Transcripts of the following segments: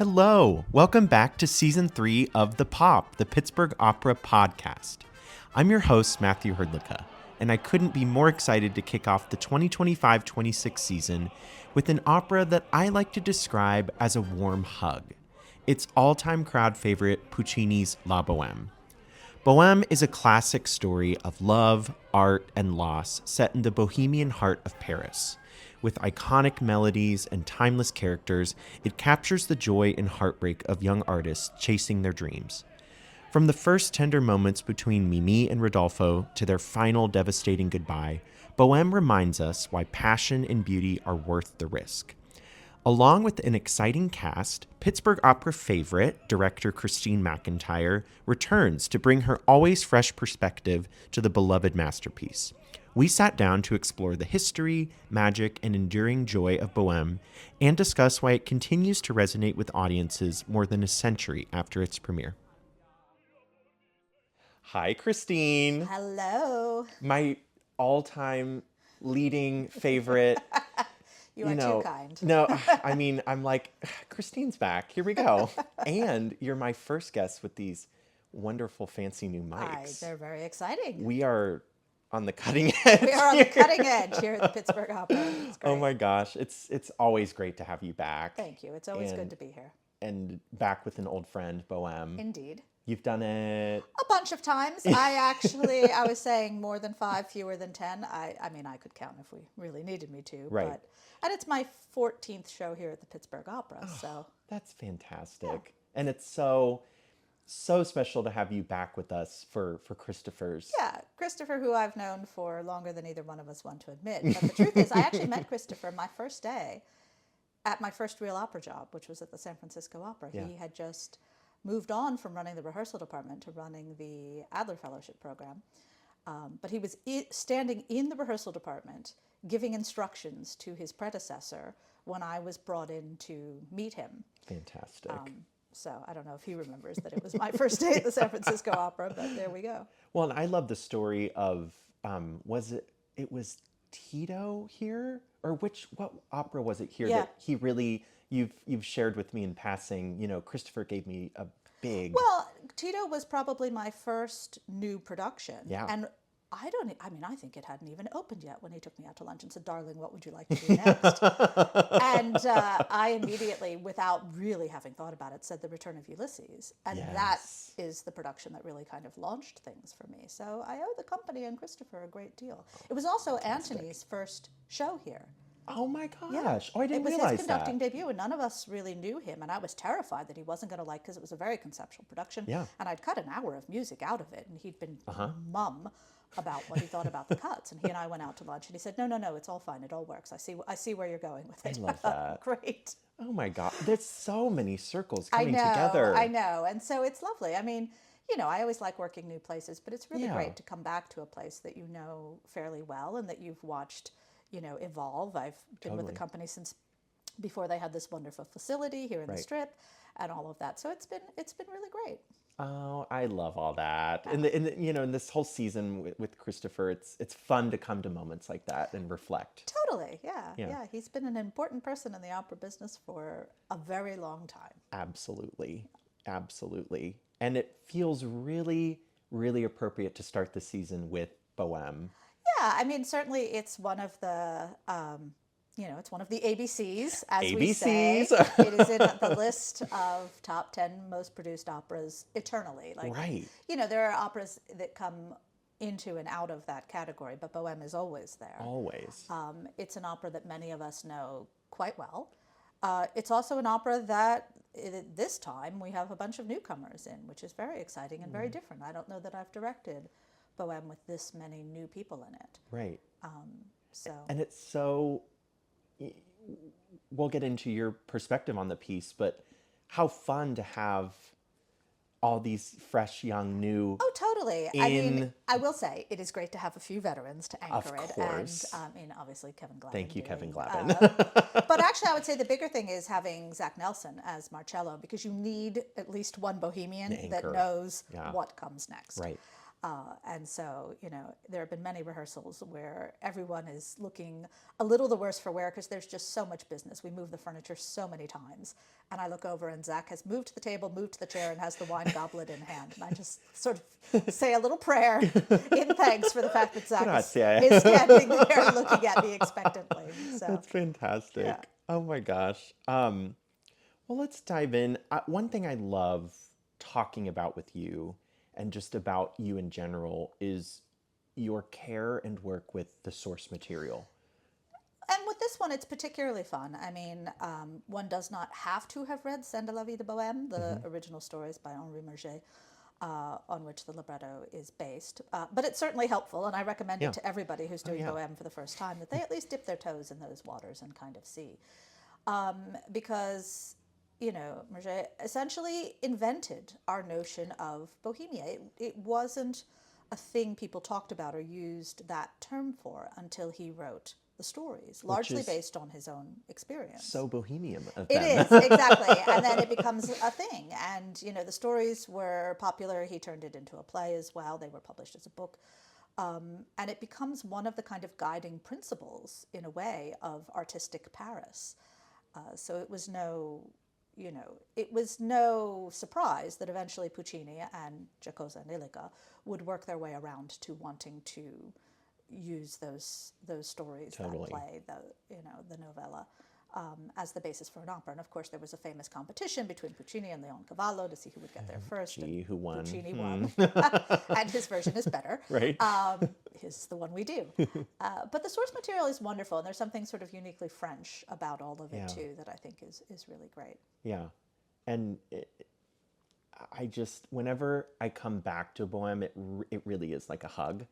Hello, welcome back to Season 3 of The Pop, the Pittsburgh Opera Podcast. I'm your host, Matthew Hrdlicka, and I couldn't be more excited to kick off the 2025-26 season with an opera that I like to describe as a warm hug. It's all-time crowd favorite Puccini's La Bohème. Bohème is a classic story of love, art, and loss set in the bohemian heart of Paris. With iconic melodies and timeless characters, it captures the joy and heartbreak of young artists chasing their dreams. From the first tender moments between Mimi and Rodolfo to their final devastating goodbye, Bohème reminds us why passion and beauty are worth the risk. Along with an exciting cast, Pittsburgh Opera favorite, director Kristine McIntyre, returns to bring her always fresh perspective to the beloved masterpiece. We sat down to explore the history, magic, and enduring joy of Bohème and discuss why it continues to resonate with audiences more than a century after its premiere. Hi, Kristine. Hello. My all-time leading favorite. You are too kind. No, I mean, I'm like, Kristine's back. Here we go. And you're my first guest with these wonderful, fancy new mics. They're very exciting. We are on the cutting edge. We are on the cutting edge here at the Pittsburgh Opera. It's great. Oh my gosh, it's always great to have you back. Thank you. It's always good to be here. And back with an old friend, Bohème. Indeed. You've done it a bunch of times. I was saying more than 5, fewer than 10. I mean, I could count if we really needed me to. Right. And it's my 14th show here at the Pittsburgh Opera. So that's fantastic. Yeah. And it's so special to have you back with us for Christopher's. Yeah, Christopher, who I've known for longer than either one of us want to admit. But the truth is, I actually met Christopher my first day at my first real opera job, which was at the San Francisco Opera. Yeah. He had just moved on from running the rehearsal department to running the Adler Fellowship program. But he was standing in the rehearsal department giving instructions to his predecessor when I was brought in to meet him. Fantastic. So I don't know if he remembers that it was my first day at the San Francisco Opera, but there we go. Well, and I love the story of, was it Tito here? Or what opera was it here that he really, you've shared with me in passing, Christopher gave me a big... Well, Tito was probably my first new production. Yeah. And I think it hadn't even opened yet when he took me out to lunch and said, "Darling, what would you like to do next?" And I immediately, without really having thought about it, said The Return of Ulysses. And that is the production that really kind of launched things for me. So I owe the company and Christopher a great deal. It was also Antony's first show here. Oh my gosh. Yeah. Oh, I didn't realize that. It was his conducting debut, and none of us really knew him. And I was terrified that he wasn't going to like, because it was a very conceptual production. Yeah. And I'd cut an hour of music out of it, and he'd been mum about what he thought about the cuts. And he and I went out to lunch, and he said, no, it's all fine. It all works. I see where you're going with it. I love that. Great. Oh my God. There's so many circles coming together. I know. And so it's lovely. I mean, I always like working new places, but it's really great to come back to a place that you know fairly well and that you've watched, evolve. I've been with the company since before they had this wonderful facility here in the Strip and all of that. So it's been really great. Oh, I love all that. And in this whole season with Christopher, it's fun to come to moments like that and reflect. Totally, yeah. He's been an important person in the opera business for a very long time. Absolutely. And it feels really, really appropriate to start the season with Bohème. Yeah, I mean, certainly it's one of the... it's one of the ABCs, as we say. It is in the list of top 10 most produced operas eternally. Right. There are operas that come into and out of that category, but Bohème is always there. Always. It's an opera that many of us know quite well. It's also an opera that this time we have a bunch of newcomers in, which is very exciting and very different. I don't know that I've directed Bohème with this many new people in it. Right. And it's so... We'll get into your perspective on the piece, but how fun to have all these fresh, young, new... Oh, totally. I mean, I will say, it is great to have a few veterans to anchor it. Of course. And, obviously, Kevin Glavin. Thank you, Kevin Glavin. But actually, I would say the bigger thing is having Zach Nelson as Marcello, because you need at least one Bohemian that knows what comes next. Right. And so, there have been many rehearsals where everyone is looking a little the worse for wear because there's just so much business. We move the furniture so many times. And I look over and Zach has moved to the table, moved to the chair, and has the wine goblet in hand. And I just sort of say a little prayer in thanks for the fact that Zach is standing there looking at me expectantly. So, that's fantastic. Yeah. Oh my gosh. Well, let's dive in. One thing I love talking about with you and just about you in general is your care and work with the source material. And with this one, it's particularly fun. I mean, one does not have to have read Scène de la vie de Bohème, the original stories by Henri Murger, on which the libretto is based. But it's certainly helpful, and I recommend it to everybody who's doing Bohème for the first time, that they at least dip their toes in those waters and kind of see. Because Murger essentially invented our notion of Bohemia. It wasn't a thing people talked about or used that term for until he wrote the stories, largely based on his own experience. So Bohemian of them. It is, exactly. And then it becomes a thing. And, the stories were popular. He turned it into a play as well. They were published as a book. And it becomes one of the kind of guiding principles, in a way, of artistic Paris. So it was no surprise that eventually Puccini and Giacosa and Hrdlicka would work their way around to wanting to use those stories, that play, the novella, as the basis for an opera. And of course, there was a famous competition between Puccini and Leoncavallo to see who would get there first. Who won? Puccini won, and his version is better. Right. His the one we do. But the source material is wonderful, and there's something sort of uniquely French about all of it too that I think is really great. Yeah, and whenever I come back to Bohème, it really is like a hug.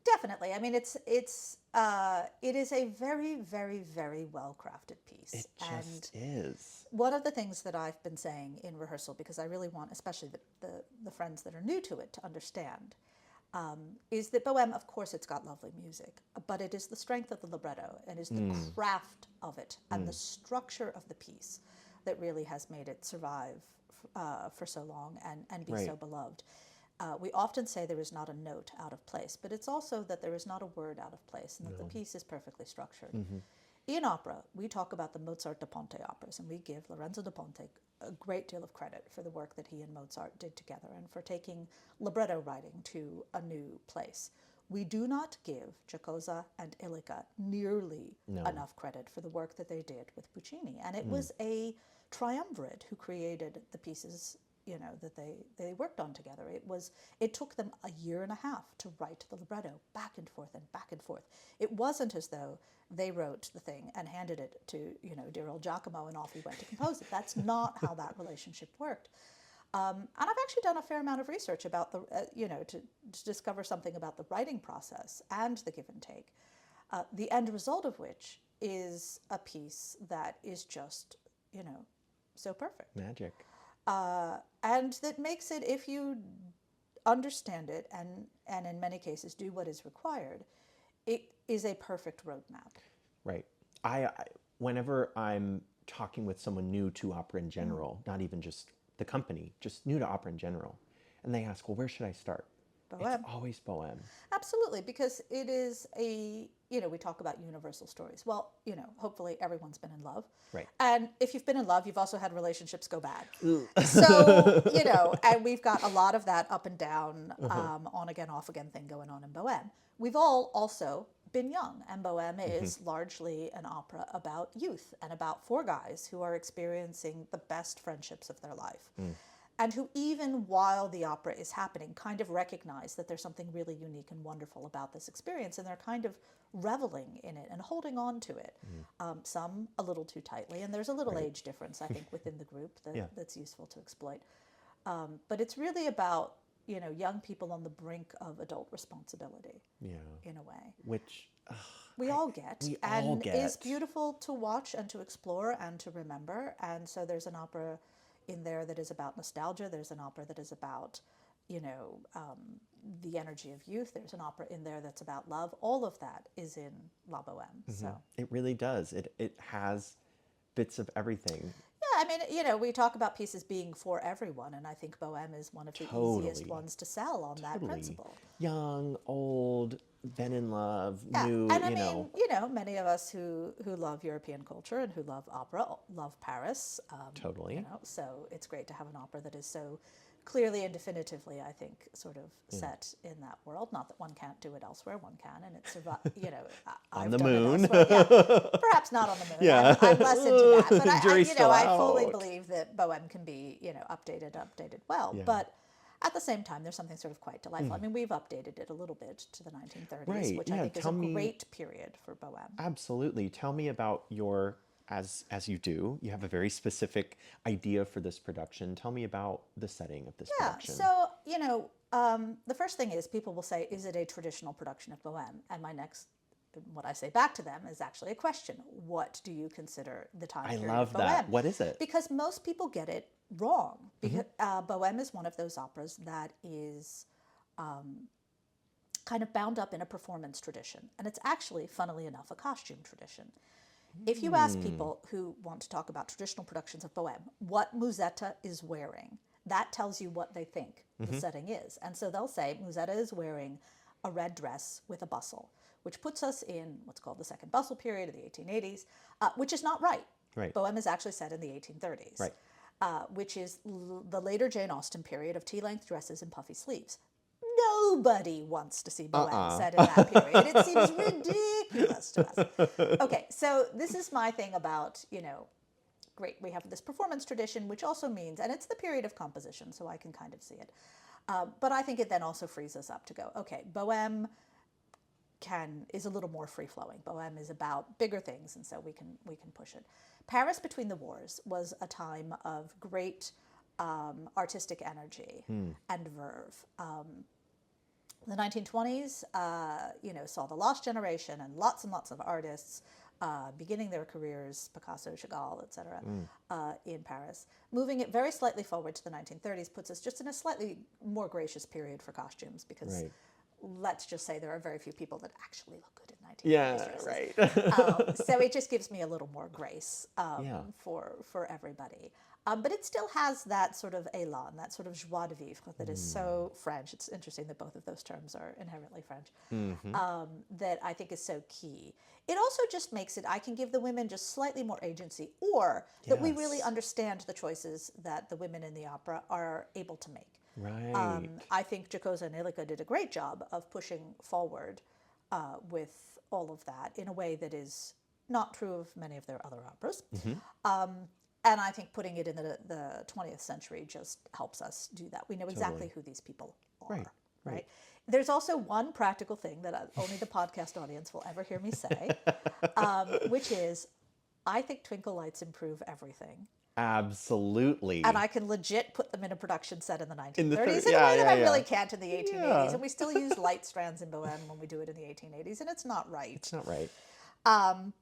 Definitely. I mean, it is a very, very, very well-crafted piece. It just is. One of the things that I've been saying in rehearsal, because I really want, especially the friends that are new to it, to understand, is that Bohème, of course, it's got lovely music, but it is the strength of the libretto and is the craft of it and the structure of the piece that really has made it survive for so long and be so beloved. We often say there is not a note out of place, but it's also that there is not a word out of place and that the piece is perfectly structured. In opera, we talk about the Mozart da Ponte operas, and we give Lorenzo da Ponte a great deal of credit for the work that he and Mozart did together and for taking libretto writing to a new place. We do not give Giacosa and Hrdlicka nearly enough credit for the work that they did with Puccini, and it was a triumvirate who created the pieces that they worked on together. It took them a year and a half to write the libretto, back and forth and back and forth. It wasn't as though they wrote the thing and handed it to dear old Giacomo and off he went to compose it. That's not how that relationship worked. And I've actually done a fair amount of research about to discover something about the writing process and the give and take. The end result of which is a piece that is just so perfect. Magic. And that makes it, if you understand it and in many cases do what is required, it is a perfect roadmap. Right. Whenever I'm talking with someone new to opera in general, not even just the company, just new to opera in general, and they ask, well, where should I start? Bohème. It's always Bohème. Absolutely, because it is we talk about universal stories. Well, hopefully everyone's been in love. Right. And if you've been in love, you've also had relationships go bad. So, and we've got a lot of that up and down, on again, off again thing going on in Bohème. We've all also been young, and Bohème is largely an opera about youth and about four guys who are experiencing the best friendships of their life. And who, even while the opera is happening, kind of recognize that there's something really unique and wonderful about this experience, and they're kind of reveling in it and holding on to it. Some a little too tightly, and there's a little age difference, I think, within the group that's useful to exploit. But it's really about young people on the brink of adult responsibility, in a way, which we all get, and is beautiful to watch and to explore and to remember. And so there's an opera in there that is about nostalgia. There's an opera that is about, the energy of youth. There's an opera in there that's about love. All of that is in La Bohème. So it really does. It has bits of everything. I mean, we talk about pieces being for everyone, and I think Bohème is one of the easiest ones to sell on that principle. Young, old, been in love, Yeah, new, and I mean, many of us who love European culture and who love opera love Paris. Totally. So it's great to have an opera that is so clearly and definitively, I think, sort of set in that world. Not that one can't do it elsewhere, one can, and it's On I've the done moon. It elsewhere. Yeah, perhaps not on the moon. Yeah. I'm less into that, but Jury's still I fully out. believe that Bohème can be updated well, Yeah. but. At the same time, there's something sort of quite delightful. I mean, we've updated it a little bit to the 1930s, Right, which yeah, I think is tell a me- great period for Bohème. Absolutely. Tell me about your, as you do, you have a very specific idea for this production. Tell me about the setting of this production. So, the first thing is people will say, is it a traditional production of Bohème? And what I say back to them is actually a question. What do you consider the time period love of Bohème? that. What is it? Because most people get it wrong. Because Bohème is one of those operas that is kind of bound up in a performance tradition. And it's actually, funnily enough, a costume tradition. If you ask people who want to talk about traditional productions of Bohème, what Musetta is wearing, that tells you what they think the setting is. And so they'll say Musetta is wearing a red dress with a bustle, which puts us in what's called the second bustle period of the 1880s, which is not right. Right. Bohème is actually set in the 1830s, Right. Which is the later Jane Austen period of tea-length dresses and puffy sleeves. Nobody wants to see Bohème set in that period. It seems ridiculous to us. Okay, so this is my thing about, great, we have this performance tradition, which also means, and it's the period of composition, so I can kind of see it. But I think it then also frees us up to go, okay, Bohème is a little more free-flowing. Bohème is about bigger things, and so we can push it. Paris between the wars was a time of great artistic energy and verve. The 1920s, saw the lost generation and lots of artists beginning their careers, Picasso, Chagall, etc., in Paris. Moving it very slightly forward to the 1930s puts us just in a slightly more gracious period for costumes because let's just say there are very few people that actually look good in 1930s dresses. Right. So it just gives me a little more grace for everybody. But it still has that sort of élan, that sort of joie de vivre that is so French. It's interesting that both of those terms are inherently French, that I think is so key. It also just makes it, I can give the women just slightly more agency, or that we really understand the choices that the women in the opera are able to make. Right. I think Giacosa and Hrdlicka did a great job of pushing forward with all of that in a way that is not true of many of their other operas. And I think putting it in the 20th century just helps us do that. We know exactly who these people are, right? There's also one practical thing that only the podcast audience will ever hear me say, which is I think twinkle lights improve everything. Absolutely. And I can legit put them in a production set in the 1930s In the in a way that I really can't in the 1880s. And we still use light strands in Bohème when we do it in the 1880s, and it's not right. It's not right.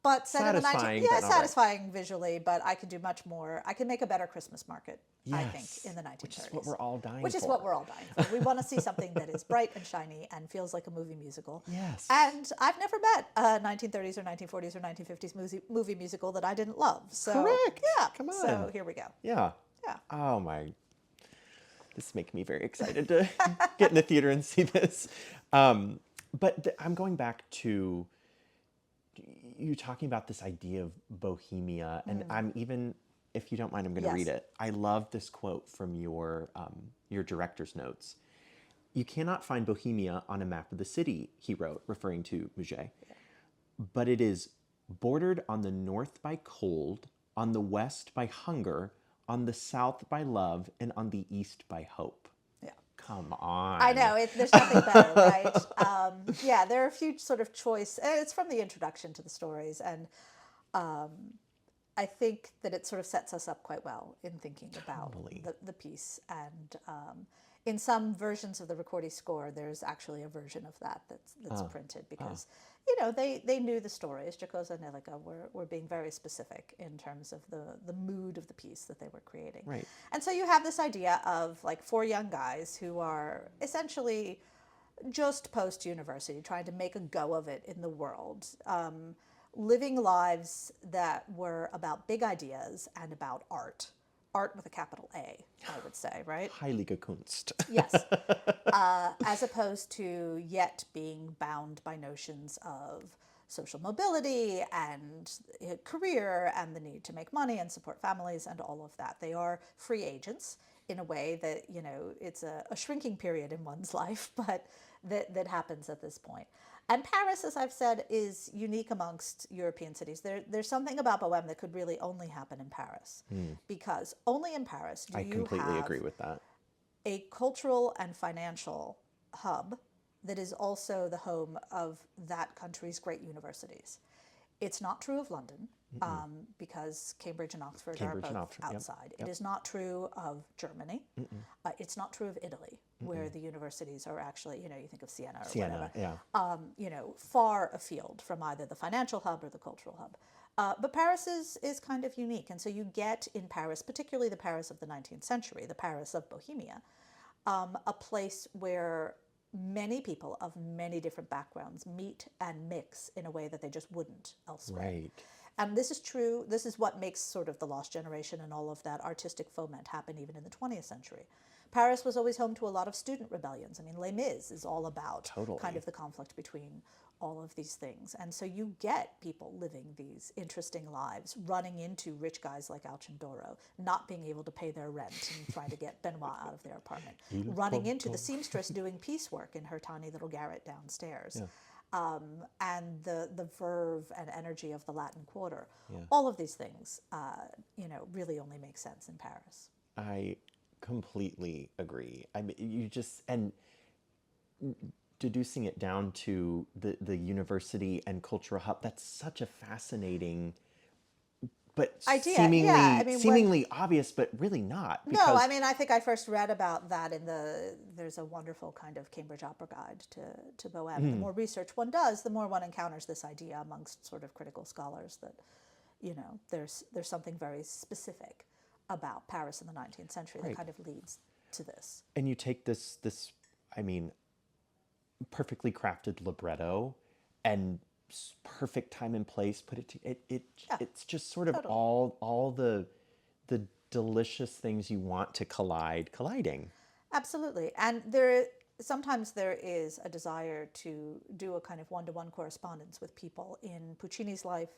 But set in the 19th, but not satisfying visually, but I can do much more. I can make a better Christmas market, I think, in the 1930s. Which is what we're all dying for. Which is what we're all dying for. We want to see something that is bright and shiny and feels like a movie musical. Yes. And I've never met a 1930s or 1940s or 1950s movie musical that I didn't love. So, correct. Yeah. Come on. So here we go. Yeah. Yeah. Oh my. This is making me very excited to get in the theater and see this. But I'm going back to you talking about this idea of Bohemia, and I'm even, if you don't mind, I'm going to read it. I love this quote from your director's notes. "You cannot find Bohemia on a map of the city," he wrote, referring to Muget. "But it is bordered on the north by cold, on the west by hunger, on the south by love, and on the east by hope." Come on. I know, there's nothing better, right? There are a few sort of choice. It's from the introduction to the stories, and I think that it sort of sets us up quite well in thinking about the piece. And in some versions of the Ricordi score, there's actually a version of that that's printed because, they knew the stories. Giacosa and Hrdlicka were being very specific in terms of the mood of the piece that they were creating. Right. And so you have this idea of like four young guys who are essentially just post-university, trying to make a go of it in the world, living lives that were about big ideas and about art with a capital A, I would say, right? Heilige Kunst. Yes. As opposed to yet being bound by notions of social mobility and career and the need to make money and support families and all of that. They are free agents in a way that, it's a shrinking period in one's life, but that happens at this point. And Paris, as I've said, is unique amongst European cities. There's something about Bohème that could really only happen in Paris, because only in Paris do I you completely have agree with that. a cultural and financial hub that is also the home of that country's great universities. It's not true of London, because Cambridge and Oxford are both outside. Yep. It is not true of Germany. It's not true of Italy, where the universities are actually, you think of Siena or whatever, far afield from either the financial hub or the cultural hub. But Paris is kind of unique. And so you get in Paris, particularly the Paris of the 19th century, the Paris of Bohemia, a place where many people of many different backgrounds meet and mix in a way that they just wouldn't elsewhere. Right. And this is true. This is what makes sort of the Lost Generation and all of that artistic foment happen even in the 20th century. Paris was always home to a lot of student rebellions. I mean, Les Mis is all about kind of the conflict between all of these things. And so you get people living these interesting lives, running into rich guys like Alcindoro, not being able to pay their rent and trying to get Benoit out of their apartment, running into the seamstress doing piecework in her tiny little garret downstairs. Yeah. And the verve and energy of the Latin Quarter. Yeah. All of these things, really only make sense in Paris. I completely agree. I mean, you just, and deducing it down to the university and cultural hub, that's such a fascinating but idea. Seemingly obvious, but really not. No, I mean, I think I first read about that there's a wonderful kind of Cambridge Opera Guide to Bohème. The more research one does, the more one encounters this idea amongst sort of critical scholars that, there's something very specific about Paris in the 19th century that kind of leads to this. And you take this, perfectly crafted libretto and perfect time and place, put it's just sort of all the delicious things you want to colliding. Absolutely. And sometimes there is a desire to do a kind of one-to-one correspondence with people in Puccini's life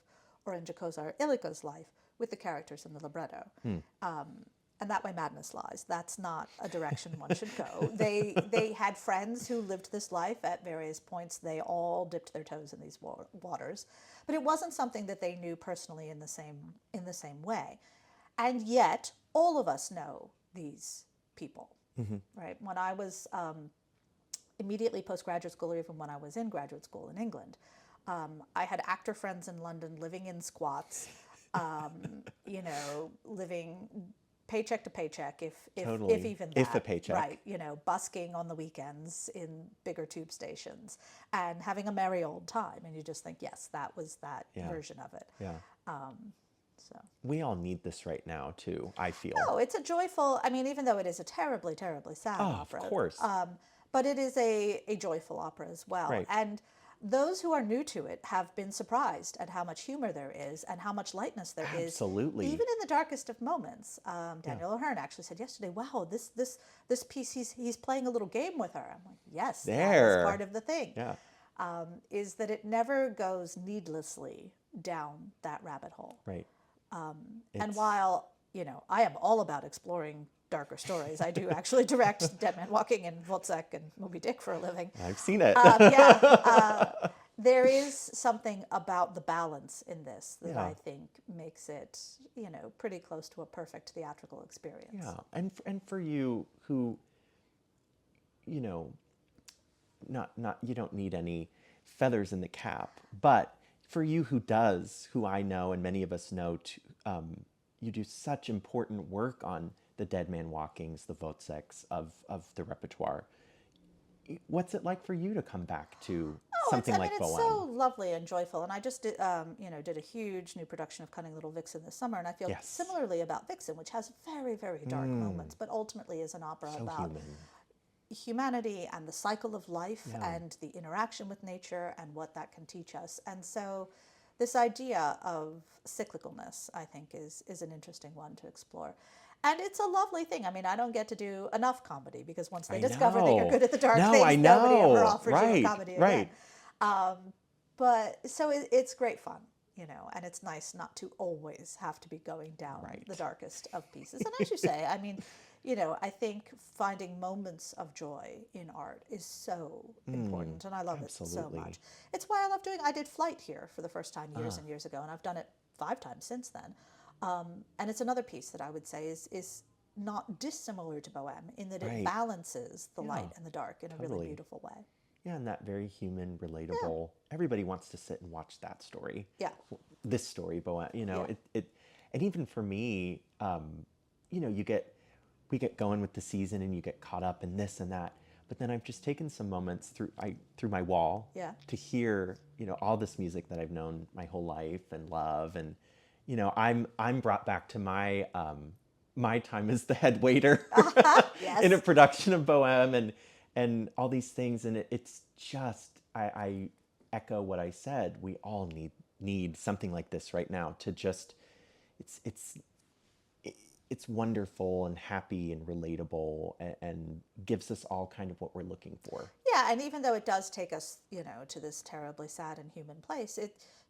or in Giacomo Hrdlicka's life with the characters in the libretto. And that way madness lies. That's not a direction one should go. They had friends who lived this life at various points. They all dipped their toes in these waters. But it wasn't something that they knew personally in the same way. And yet, all of us know these people, right? When I was immediately postgraduate school, or even when I was in graduate school in England, I had actor friends in London living in squats, living paycheck to paycheck, if even that. If a paycheck. Right, busking on the weekends in bigger tube stations and having a merry old time. And you just think, yes, that was that version of it. Yeah. So we all need this right now, too, I feel. No, it's a joyful, even though it is a terribly, terribly sad opera. Of course. But it is a joyful opera as well. Right. And those who are new to it have been surprised at how much humor there is and how much lightness there is. Absolutely. Even in the darkest of moments. Daniel O'Hearn actually said yesterday, wow, this piece, he's playing a little game with her. I'm like, yes, that is part of the thing. Yeah. Is that it never goes needlessly down that rabbit hole. Right. And while, I am all about exploring darker stories. I do actually direct Dead Man Walking and Wozzeck and Moby Dick for a living. I've seen it. There is something about the balance in this that I think makes it, pretty close to a perfect theatrical experience. Yeah, and for you who, not you don't need any feathers in the cap, but for you who I know and many of us know, you do such important work on the Dead Man Walkings, the Wozzecks of the repertoire. What's it like for you to come back to something like Bohème? It's so lovely and joyful. And I just did a huge new production of Cunning Little Vixen this summer, and I feel similarly about Vixen, which has very, very dark moments, but ultimately is an opera about humanity and the cycle of life and the interaction with nature and what that can teach us. And so this idea of cyclicalness, I think, is an interesting one to explore. And it's a lovely thing. I mean, I don't get to do enough comedy because once they discover that you're good at the dark things, nobody ever offers you a comedy again. But so it's great fun, you know, and it's nice not to always have to be going down the darkest of pieces. And as you say, I mean, you know, I think finding moments of joy in art is so important, and I love it so much. It's why I did Flight here for the first time years and years ago, and I've done it 5 times since then. And it's another piece that I would say is not dissimilar to Bohème in that it balances the light and the dark in a really beautiful way. Yeah, and that very human, relatable. Everybody wants to sit and watch that story. Yeah. This story, Bohème. You know, it and even for me, you know, we get going with the season and you get caught up in this and that. But then I've just taken some moments through my wall to hear, you know, all this music that I've known my whole life and love, and you know, I'm brought back to my my time as the head waiter in a production of Bohème and all these things, and it's just I echo what I said. We all need something like this right now to just it's wonderful and happy and relatable and gives us all kind of what we're looking for. Yeah, and even though it does take us, you know, to this terribly sad and human place,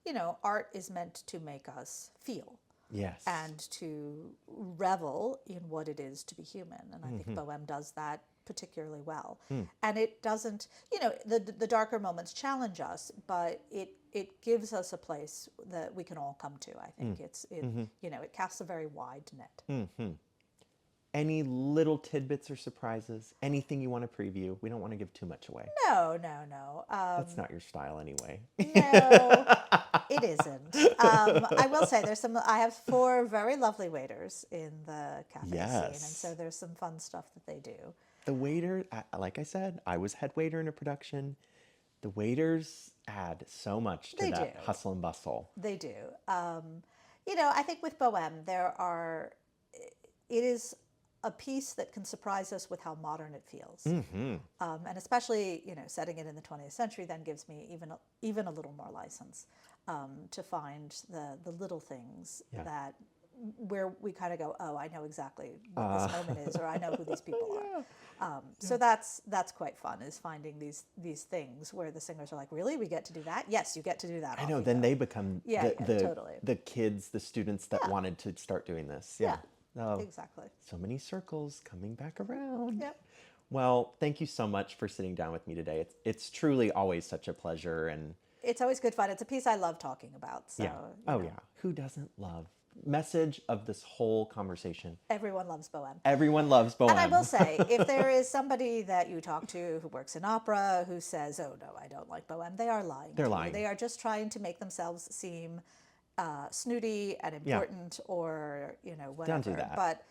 you know, art is meant to make us feel. Yes. And to revel in what it is to be human. And I think Bohème does that particularly well. And it doesn't, you know, the darker moments challenge us, but it gives us a place that we can all come to. I think you know, it casts a very wide net. Any little tidbits or surprises? Anything you want to preview? We don't want to give too much away. No. That's not your style anyway. No, it isn't. I will say I have 4 very lovely waiters in the cafe scene, and so there's some fun stuff that they do. The waiter, like I said, I was head waiter in a production. The waiters add so much to that hustle and bustle. They do. You know, I think with Bohème, it is a piece that can surprise us with how modern it feels. And especially, you know, setting it in the 20th century then gives me even a little more license to find the little things that where we kind of go, oh, I know exactly what this moment is, or I know who these people are. So that's quite fun, is finding these things where the singers are like, really, we get to do that? Yes, you get to do that. I know. Then they become the kids, the students that wanted to start doing this. Yeah. Oh, exactly. So many circles coming back around. Yep. Well, thank you so much for sitting down with me today. It's truly always such a pleasure, and it's always good fun. It's a piece I love talking about. So, yeah. Who doesn't love? Message of this whole conversation. Everyone loves Bohème. Everyone loves Bohème. And I will say, if there is somebody that you talk to who works in opera who says, oh, no, I don't like Bohème, they are lying. They're lying. They are just trying to make themselves seem snooty and important or, you know, whatever. Don't do that. But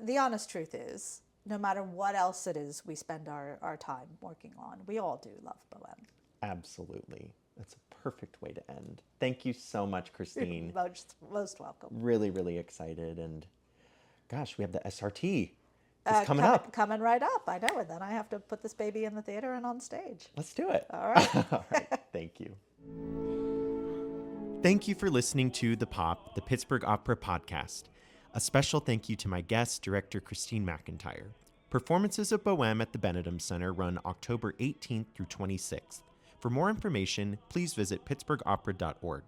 the honest truth is, no matter what else it is we spend our time working on, we all do love Bohème. Absolutely. That's a perfect way to end. Thank you so much, Kristine. Most welcome. Really, really excited. And gosh, we have the SRT. It's coming up. Coming right up. I know. And then I have to put this baby in the theater and on stage. Let's do it. All right. All right. Thank you. Thank you for listening to The Pop, the Pittsburgh Opera Podcast. A special thank you to my guest, director Kristine McIntyre. Performances of Bohème at the Benedum Center run October 18th through 26th. For more information, please visit pittsburghopera.org.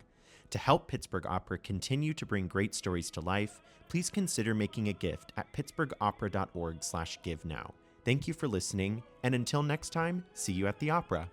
To help Pittsburgh Opera continue to bring great stories to life, please consider making a gift at pittsburghopera.org/give now. Thank you for listening, and until next time, see you at the opera.